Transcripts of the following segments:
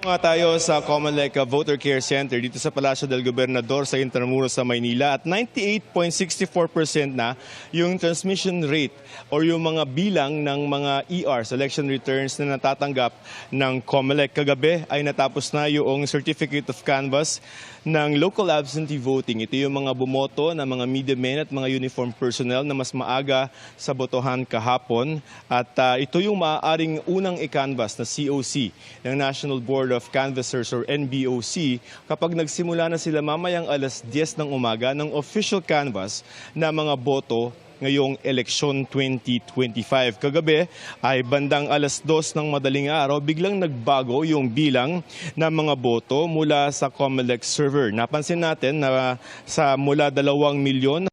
Nga tayo sa Comelec Voter Care Center dito sa Palasyo del Gobernador sa Intramuros sa Maynila at 98.64% na yung transmission rate or yung mga bilang ng mga ERs, election returns na natatanggap ng Comelec. Kagabi ay natapos na yung Certificate of Canvass ng local absentee voting. Ito yung mga bumoto na mga media men at mga uniform personnel na mas maaga sa botohan kahapon. At ito yung maaaring unang i-canvass na COC ng National Board of Canvassers or NBOC kapag nagsimula na sila mamayang alas 10 ng umaga ng official canvass na mga boto ngayong eleksyon 2025. Kagabi ay bandang alas 2 ng madaling araw, biglang nagbago yung bilang ng mga boto mula sa Comelec server. Napansin natin na sa mula 2 milyon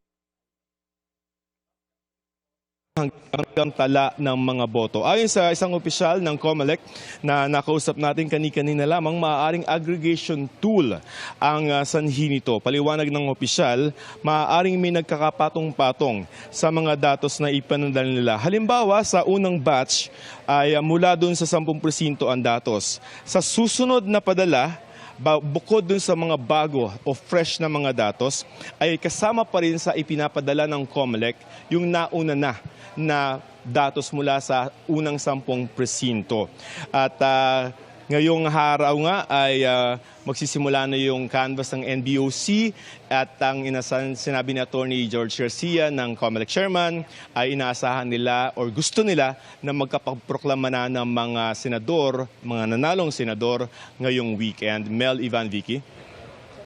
hanggang tala ng mga boto. Ayon sa isang opisyal ng Comelec na nakausap natin kanina lamang, maaaring aggregation tool ang sanhi nito. Paliwanag ng opisyal, maaaring may nagkakapatong-patong sa mga datos na ipanadala nila. Halimbawa, sa unang batch ay mula dun sa 10 presinto ang datos. Sa susunod na padala, bukod dun sa mga bago o fresh na mga datos, ay kasama pa rin sa ipinapadala ng Comelec yung nauna na datos mula sa unang 10 presinto. At ngayong araw nga ay magsisimula na yung canvass ng NBOC at ang sinabi ni Attorney George Garcia ng Comelec Chairman ay inaasahan nila or gusto nila na magkapagproklama na ng mga senador, mga nanalong senador ngayong weekend. Mel, Ivan, Vicky.